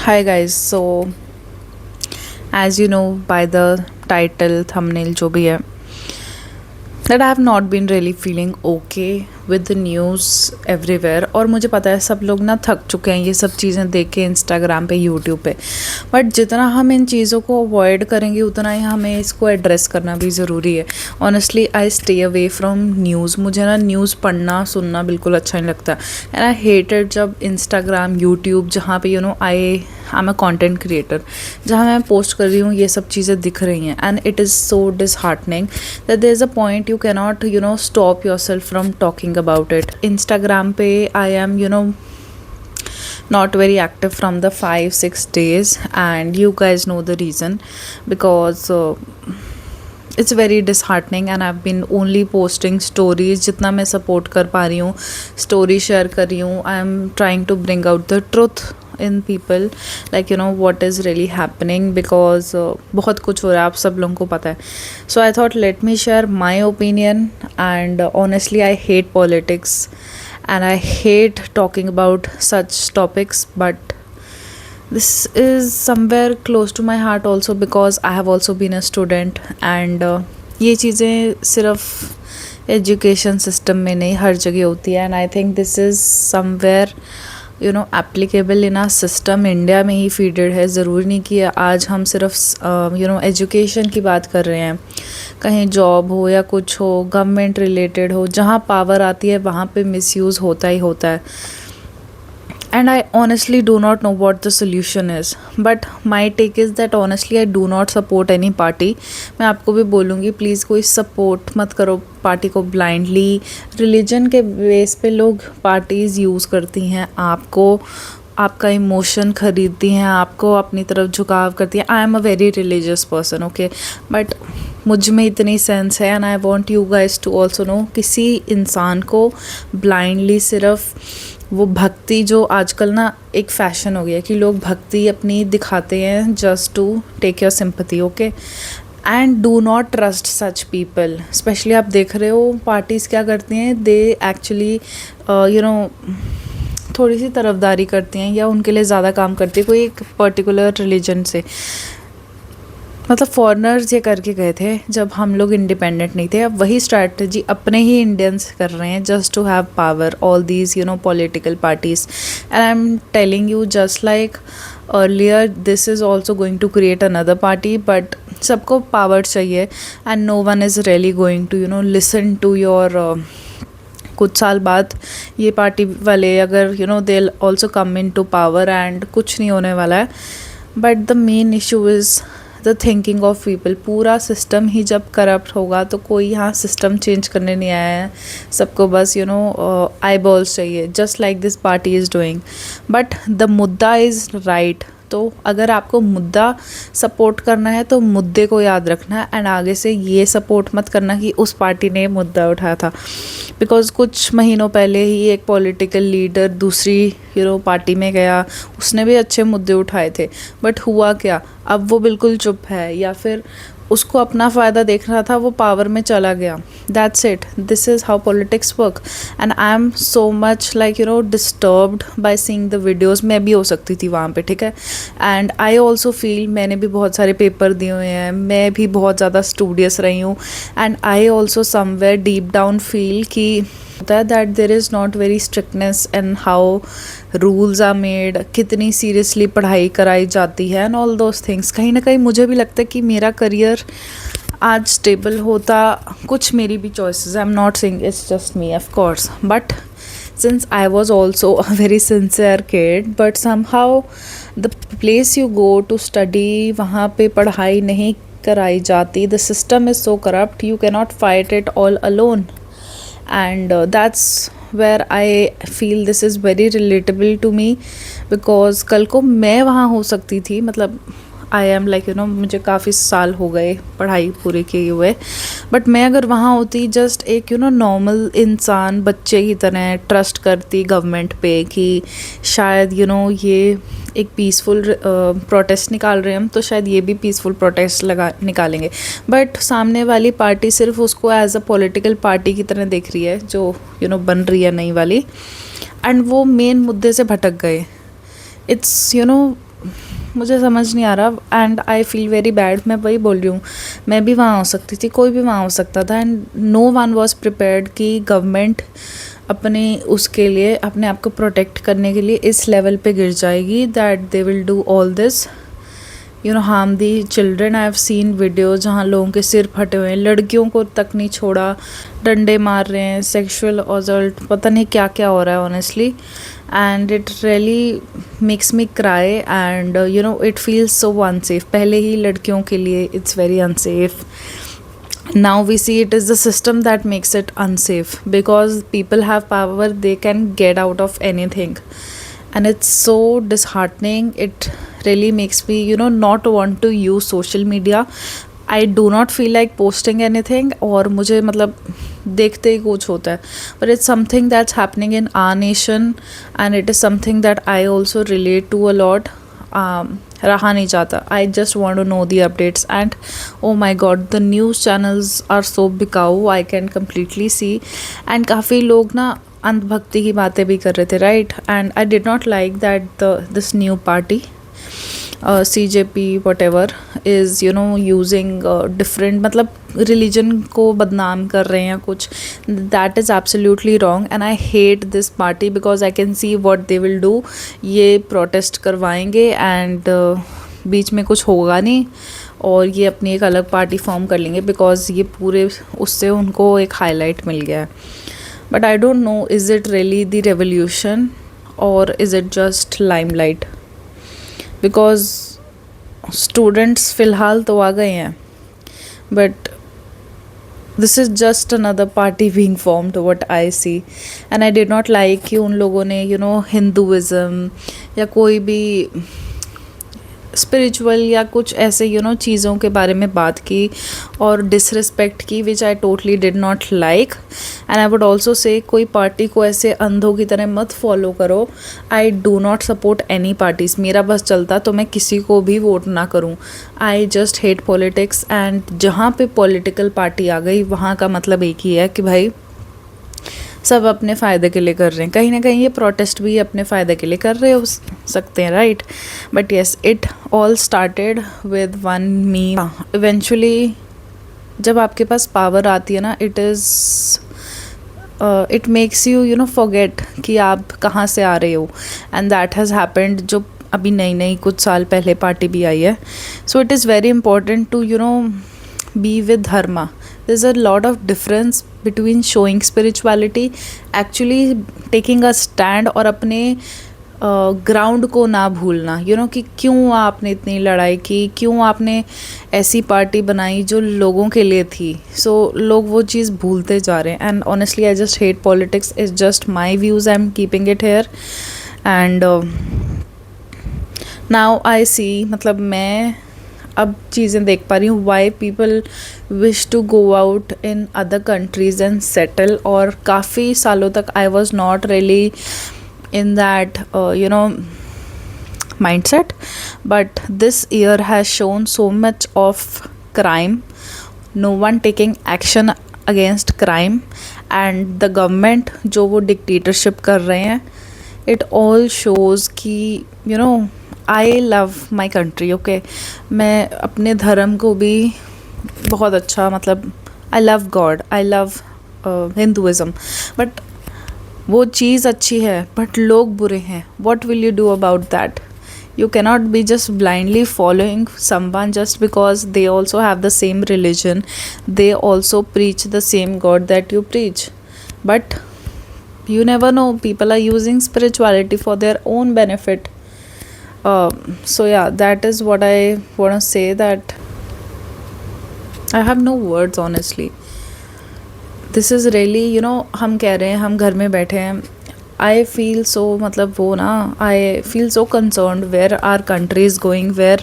Hi guys, so as you know by the title, thumbnail जो भी है, that I have not been really feeling okay with the news everywhere। और मुझे पता है सब लोग ना थक चुके हैं ये सब चीज़ें देख के इंस्टाग्राम पे, यूट्यूब पे। बट जितना हम इन चीज़ों को अवॉइड करेंगे उतना ही हमें इसको एड्रेस करना भी ज़रूरी है। Honestly I stay away from news. मुझे ना न्यूज़ पढ़ना सुनना बिल्कुल अच्छा नहीं लगता। एंड आई हेटेड जब इंस्टाग्राम, यूट्यूब, जहाँ पे आई एम अ कंटेंट क्रिएटर, जहाँ मैं पोस्ट कर रही हूँ, ये सब चीज़ें दिख रही हैं। And it is so disheartening that there is a point you can not stop yourself from talking about it। Instagram पे I am not very active from the 5-6 days, and you guys know the reason, because it's very disheartening and I've been only posting stories जितना मैं support कर पा रही हूँ, story share कर रही हूँ। I am trying to bring out the truth in people, like what is really happening, because बहुत कुछ हो रहा है, आप सब लोगों को पता है। So I thought let me share my opinion, and honestly I hate politics and I hate talking about such topics, but this is somewhere close to my heart also, because I have also been a student, and ये चीज़ें सिर्फ education system में नहीं, हर जगह होती है। And I think this is somewhere applicable in a system, India में ही फीडेड है। ज़रूरी नहीं कि आज हम सिर्फ एजुकेशन की बात कर रहे हैं, कहीं जॉब हो या कुछ हो, गवर्नमेंट रिलेटेड हो, जहाँ पावर आती है वहाँ पे मिसयूज़ होता ही होता है। And I honestly do not know what the solution is, but my take is that honestly I do not support any party। मैं आपको भी बोलूँगी प्लीज़ कोई सपोर्ट मत करो पार्टी को ब्लाइंडली। रिलीजन के बेस पे लोग पार्टीज़ यूज़ करती हैं, आपको आपका इमोशन ख़रीदती हैं, आपको अपनी तरफ झुकाव करती हैं। I am a very religious person, okay, but मुझ में इतनी सेंस है। And I want you guys to also know, किसी इंसान को ब्लाइंडली सिर्फ वो भक्ति, जो आजकल ना एक फ़ैशन हो गया कि लोग भक्ति अपनी दिखाते हैं just to take your sympathy, okay. And do not trust such people. Specially आप देख रहे हो पार्टीज़ क्या करती हैं, दे एक्चुअली थोड़ी सी तरफदारी करती हैं या उनके लिए ज़्यादा काम करती है कोई एक पर्टिकुलर रिलीजन से। मतलब फॉरेनर्स ये करके गए थे जब हम लोग इंडिपेंडेंट नहीं थे। अब वही स्ट्रैटेजी अपने ही इंडियंस कर रहे हैं just to have power, all these political parties. And I am telling you just like earlier, this is also going to create another party, but सबको पावर चाहिए and no one is really going to listen to your. कुछ साल बाद ये party वाले अगर they also come in to power and कुछ नहीं होने वाला है। But the main issue is the thinking of people. पूरा सिस्टम ही जब करप्ट होगा तो कोई यहाँ सिस्टम चेंज करने नहीं आया है, सबको बस आई बॉल्स चाहिए, just like this party is doing. But the मुद्दा इज़ राइट। तो अगर आपको मुद्दा सपोर्ट करना है तो मुद्दे को याद रखना है, एंड आगे से ये सपोर्ट मत करना कि उस पार्टी ने मुद्दा उठाया था। बिकॉज़ कुछ महीनों पहले ही एक पॉलिटिकल लीडर दूसरी पार्टी में गया, उसने भी अच्छे मुद्दे उठाए थे, बट हुआ क्या, अब वो बिल्कुल चुप है, या फिर उसको अपना फ़ायदा देख रहा था, वो पावर में चला गया। That's it, this is how politics work. And I am so much like disturbed by seeing the videos. मैं भी हो सकती थी वहाँ पे, ठीक है। एंड आई ऑल्सो फील, मैंने भी बहुत सारे पेपर दिए हुए हैं, मैं भी बहुत ज़्यादा स्टूडियस रही हूँ। And I also somewhere deep down feel कि that there is not very strictness in how rules are made, कितनी सीरियसली पढ़ाई कराई जाती है एंड ऑल दोज थिंग्स। कहीं ना कहीं मुझे भी लगता है कि मेरा करियर आज स्टेबल होता, कुछ मेरी भी choices, I am not saying it's just me of course, but since I was also a very sincere kid, but somehow the place you go to study, वहाँ पे पढ़ाई नहीं कराई जाती। The system is so corrupt, you can not fight it all alone. And that's where I feel this is very relatable to me, because कल को मैं वहाँ हो सकती थी। मतलब आई एम लाइक मुझे काफ़ी साल हो गए पढ़ाई पूरी किए हुए, बट मैं अगर वहाँ होती जस्ट एक नॉर्मल इंसान बच्चे की तरह ट्रस्ट करती गवर्नमेंट पे कि शायद ये एक पीसफुल प्रोटेस्ट निकाल रहे हैं हम, तो शायद ये भी पीसफुल प्रोटेस्ट निकालेंगे। बट सामने वाली पार्टी सिर्फ उसको एज अ पॉलिटिकल पार्टी की तरह देख रही है, जो बन रही है नई वाली, एंड वो मेन मुद्दे से भटक गए। इट्स मुझे समझ नहीं आ रहा and I feel very bad. मैं वही बोल रही हूँ, मैं भी वहाँ हो सकती थी, कोई भी वहाँ हो सकता था and no one was prepared कि गवर्नमेंट अपने उसके लिए अपने आप को प्रोटेक्ट करने के लिए इस लेवल पे गिर जाएगी that they will do all this harm the children. I have scene video जहाँ लोगों के सिर फटे हुए हैं, लड़कियों को तक नहीं छोड़ा, डंडे मार रहे हैं, सेक्सुअल असॉल्ट, पता नहीं क्या क्या हो रहा है honestly. And it really makes me cry and it feels so unsafe. पहले ही लड़कियों के लिए it's very unsafe, now we see it is the system that makes it unsafe because people have power, they can get out of anything and it's so disheartening. It really makes me not want to use social media. I do not feel like posting anything और मुझे मतलब देखते ही कुछ होता है, but it's something that's happening in our nation and it is something that I also relate to a lot. रहा नहीं जाता, I just want to know the updates and oh my god the news channels are so बिकाऊ, I can completely see. And काफ़ी लोग ना अंधभक्ति की बातें भी कर रहे थे, right, and I did not like that this new party CJP whatever is using different मतलब रिलीजन को बदनाम कर रहे हैं कुछ, that is absolutely wrong and I hate this party because I can see what they will do. ये protest करवाएंगे and बीच में कुछ होगा नहीं और ये अपनी एक अलग पार्टी फॉर्म कर लेंगे बिकॉज ये पूरे उससे उनको एक हाईलाइट मिल गया है। But I don't know is it really the revolution और is it just limelight, because students फ़िलहाल तो आ गए हैं but this is just another party being formed what I see and I did not like कि उन लोगों ने हिंदुइज़्म या कोई भी स्पिरिचुअल या कुछ ऐसे चीज़ों के बारे में बात की और डिसरिस्पेक्ट की, which I totally did not like. And I would also say कोई पार्टी को ऐसे अंधों की तरह मत फॉलो करो। I do not support any parties, मेरा बस चलता तो मैं किसी को भी वोट ना करूं। आई जस्ट हेट पॉलिटिक्स एंड जहाँ पे पॉलिटिकल पार्टी आ गई वहाँ का मतलब एक ही है कि भाई सब अपने फ़ायदे के लिए कर रहे हैं। कहीं ना कहीं ये प्रोटेस्ट भी अपने फ़ायदे के लिए कर रहे हो सकते हैं, right, but yes it all started with one meme. Eventually जब आपके पास पावर आती है ना, इट मेक्स यू फॉरगेट कि आप कहाँ से आ रहे हो एंड दैट हैज़ हैपेंड। जो अभी नई कुछ साल पहले पार्टी भी आई है, so it is very important to be with dharma. There's a lot of difference between showing spirituality, actually taking a stand और अपने ग्राउंड को ना भूलना, कि क्यों आपने इतनी लड़ाई की, क्यों आपने ऐसी पार्टी बनाई जो लोगों के लिए थी। सो लोग वो चीज़ भूलते जा रहे हैं and honestly I just hate politics. Is just my views, I am keeping it here and now I see, मतलब मैं अब चीज़ें देख पा रही हूँ why people wish to go out in other countries and settle. और काफ़ी सालों तक I was not really in that mindset, but this year has shown so much of crime, no one taking action against crime and the government जो वो dictatorship कर रहे हैं, it all shows कि I love my country, okay, मैं अपने धर्म को भी बहुत अच्छा, मतलब I love God, I love Hinduism, but वो चीज़ अच्छी है but लोग बुरे हैं. What will you do about that? You cannot be just blindly following someone just because they also have the same religion, they also preach the same God that you preach. But you never know, people are using spirituality for their own benefit. So yeah, that is what I want to say, that I have no words honestly. This is really, हम कह रहे हैं हम घर में बैठे हैं. I feel so, मतलब वो ना, I feel so concerned where our country is going, where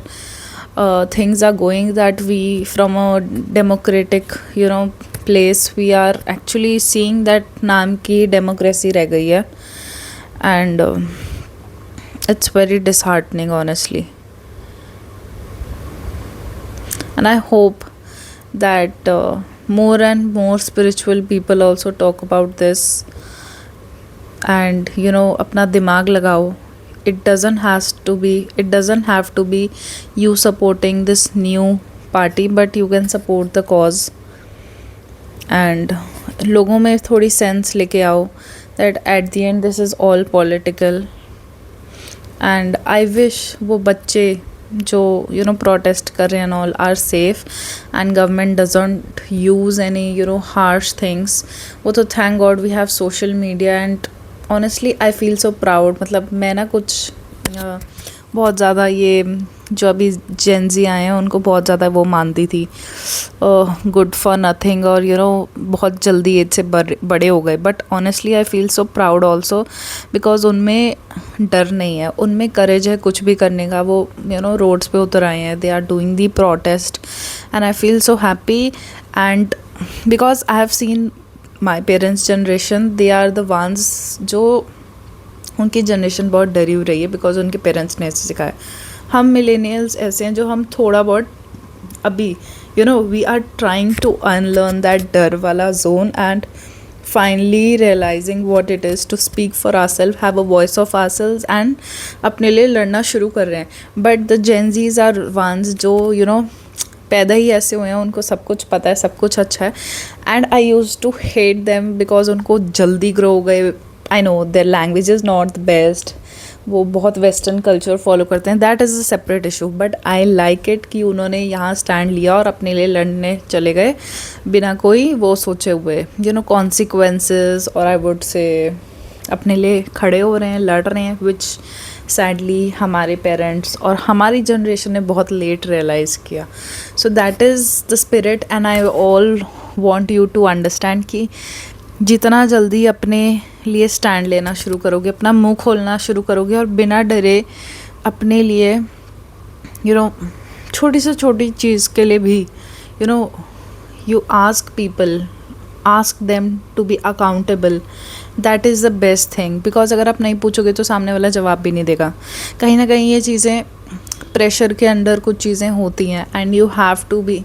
things are going, that we from a democratic place we are actually seeing that नाम की democracy रह गई है and it's very disheartening honestly. And I hope that more and more spiritual people also talk about this and अपना दिमाग लगाओ it doesn't have to be you supporting this new party, but you can support the cause. And लोगों में थोड़ी sense लेके आओ that at the end this is all political. And I wish वो बच्चे जो प्रोटेस्ट कर रहे हैं and all are safe and government doesn't use any harsh things. वो तो thank God we have social media and honestly I feel so proud. मतलब मैं ना कुछ बहुत ज़्यादा ये जो अभी जेंजी आए हैं उनको बहुत ज़्यादा वो मानती थी गुड फॉर नथिंग और बहुत जल्दी एज से बड़े हो गए. But honestly I feel so proud also because उनमें डर नहीं है, उनमें करेज है कुछ भी करने का. वो रोड्स पे उतर आए हैं, they are doing the protest and I feel so happy. And because I have seen my parents generation, they are the ones जो उनकी जनरेशन बहुत डरी हुई रही है बिकॉज उनके पेरेंट्स ने ऐसे सिखाया. हम मिलेनियल्स ऐसे हैं जो हम थोड़ा बहुत अभी we are trying to unlearn that डर वाला zone and finally realizing what it is to speak for ourself, have a voice of ourselves and अपने लिए लड़ना शुरू कर रहे हैं. But the Gen Zs are ones जो पैदा ही ऐसे हुए हैं, उनको सब कुछ पता है, सब कुछ अच्छा है. And I used to hate them because उनको जल्दी ग्रो हो गए. I know their language is not the best, वो बहुत वेस्टर्न कल्चर फॉलो करते हैं, that is a separate issue. But I like it कि उन्होंने यहाँ स्टैंड लिया और अपने लिए लड़ने चले गए बिना कोई वो सोचे हुए कॉन्सिक्वेंसेस. और आई वुड से अपने लिए खड़े हो रहे हैं, लड़ रहे हैं, विच सैडली हमारे पेरेंट्स और हमारी जनरेशन ने बहुत लेट रियलाइज़ किया. So that is the spirit and I all want you to understand कि जितना जल्दी अपने लिए स्टैंड लेना शुरू करोगे, अपना मुंह खोलना शुरू करोगे और बिना डरे अपने लिए छोटी से छोटी चीज़ के लिए भी you ask people, ask them to be accountable, that is the best thing. Because अगर आप नहीं पूछोगे तो सामने वाला जवाब भी नहीं देगा. कहीं ना कहीं ये चीज़ें प्रेशर के अंडर कुछ चीज़ें होती हैं and you have to be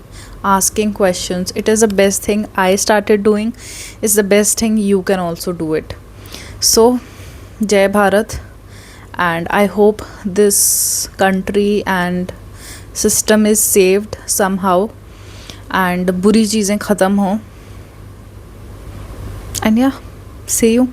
asking questions. It is the best thing I started doing. It's the best thing you can also do it. So Jai Bharat, and I hope this country and system is saved somehow and बुरी चीज़ें ख़त्म हो. And yeah, see you.